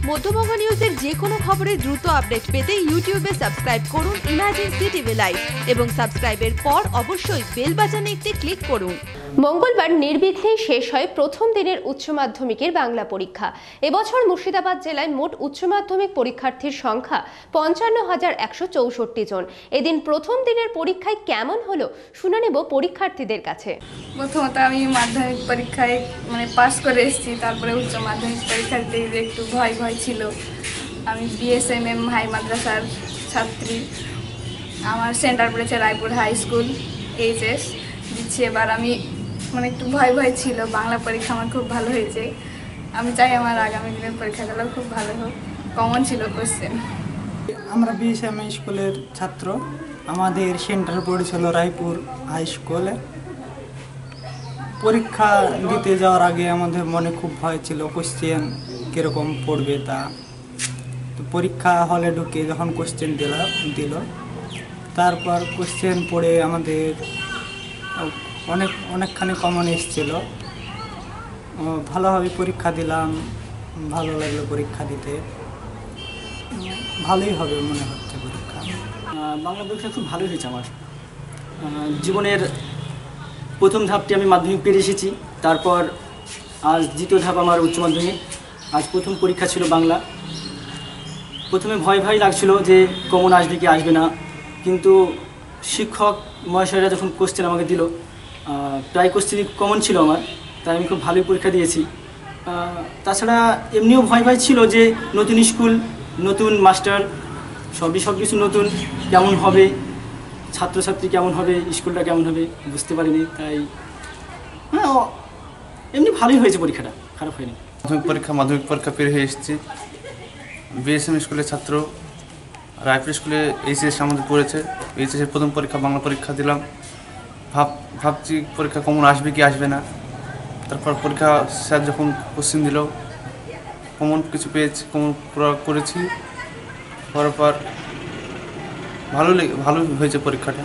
মধ্যবঙ্গ নিউজের যে কোনো খবরের দ্রুত আপডেট পেতে ইউটিউবে সাবস্ক্রাইব করুন ইমার্জেন্সি টিভি লাইভ এবং সাবস্ক্রাইবের পর অবশ্যই বেল বাটনে একটি ক্লিক করুন। মঙ্গলবার নির্বিঘ্নে শেষ হয় প্রথম দিনের উচ্চ মাধ্যমিকের বাংলা পরীক্ষা। এবছর মুর্শিদাবাদ জেলায় মোট উচ্চ মাধ্যমিক পরীক্ষার্থীর সংখ্যা ৫৫,১৬৪ জন। এদিন প্রথম দিনের পরীক্ষায় কেমন হলো শুনে নেব পরীক্ষার্থীদের কাছে। প্রথমত আমি মাধ্যমিক পরীক্ষায় পাস করে এসেছি, তারপরে উচ্চ মাধ্যমিক পরীক্ষা দিতে একটু ভয় ছিল। আমি BSMM হাই মাদ্রাসার ছাত্রী। আমার সেন্টার পড়েছে রায়পুর হাই স্কুল HS দিচ্ছি। এবার আমি একটু ভয় ছিল। বাংলা পরীক্ষা আমার খুব ভালো হয়েছে। আমি চাই আমার আগামী দিনের পরীক্ষাগুলো খুব ভালো হোক। কমন ছিল কোশ্চেন। আমরা BSMM স্কুলের ছাত্র। আমাদের সেন্টার পড়েছিল রায়পুর হাই স্কুলে। পরীক্ষা দিতে যাওয়ার আগে আমাদের মনে খুব ভয় ছিল কোশ্চেন কীরকম পড়বে তা। তো পরীক্ষা হলে ঢুকে যখন কোশ্চেন দিল তারপর কোশ্চেন পড়ে আমাদের অনেকখানি কমন এসেছিলো। ভালোভাবে পরীক্ষা দিলাম, ভালো লাগলো পরীক্ষা দিতে। ভালোই হবে মনে হচ্ছে পরীক্ষা। বাংলা পরীক্ষা খুব ভালোই হয়েছে আমার। জীবনের প্রথম ধাপটি আমি মাধ্যমিক পেরিয়ে এসেছি, তারপর আজ দ্বিতীয় ধাপ আমার উচ্চ মাধ্যমিক। আজ প্রথম পরীক্ষা ছিল বাংলা। প্রথমে ভয় লাগছিল যে কমন আসবে কি আসবে না, কিন্তু শিক্ষক মহাশয়রা যখন কোশ্চেন আমাকে দিল, প্রায় কোশ্চেনই কমন ছিল আমার, তাই আমি খুব ভালোই পরীক্ষা দিয়েছি। তাছাড়া এমনিও ভয় ছিল যে নতুন স্কুল, নতুন মাস্টার, সব কিছু নতুন, কেমন হবে, ছাত্রছাত্রী কেমন হবে, স্কুলটা কেমন হবে বুঝতে পারিনি। তাই এমনি ভালোই হয়েছে পরীক্ষাটা, খারাপ হয়নি। মাধ্যমিক পরীক্ষা পেরিয়ে হয়ে এসেছি। BSM স্কুলের ছাত্র। রায়পুর স্কুলে HS আমাদের পড়েছে। HS প্রথম পরীক্ষা বাংলা পরীক্ষা দিলাম। ভাবছি পরীক্ষা কমন আসবে কি আসবে না। তারপর পরীক্ষা স্যার যখন কোশ্চেন দিল, কমন কিছু পেয়েছি, কমন করেছি। করার পর ভালো হয়েছে পরীক্ষাটা।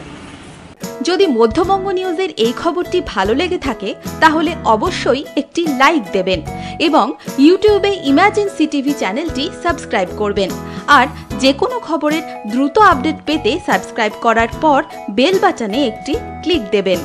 যদি মধ্যবঙ্গ নিউজের এই খবরটি ভালো লেগে থাকে তাহলে অবশ্যই একটি লাইক দেবেন এবং ইউটিউবে ইমার্জেন্সি টিভি চ্যানেলটি সাবস্ক্রাইব করবেন। আর যে কোনো খবরের দ্রুত আপডেট পেতে সাবস্ক্রাইব করার পর বেল বাটনে একটি ক্লিক দেবেন।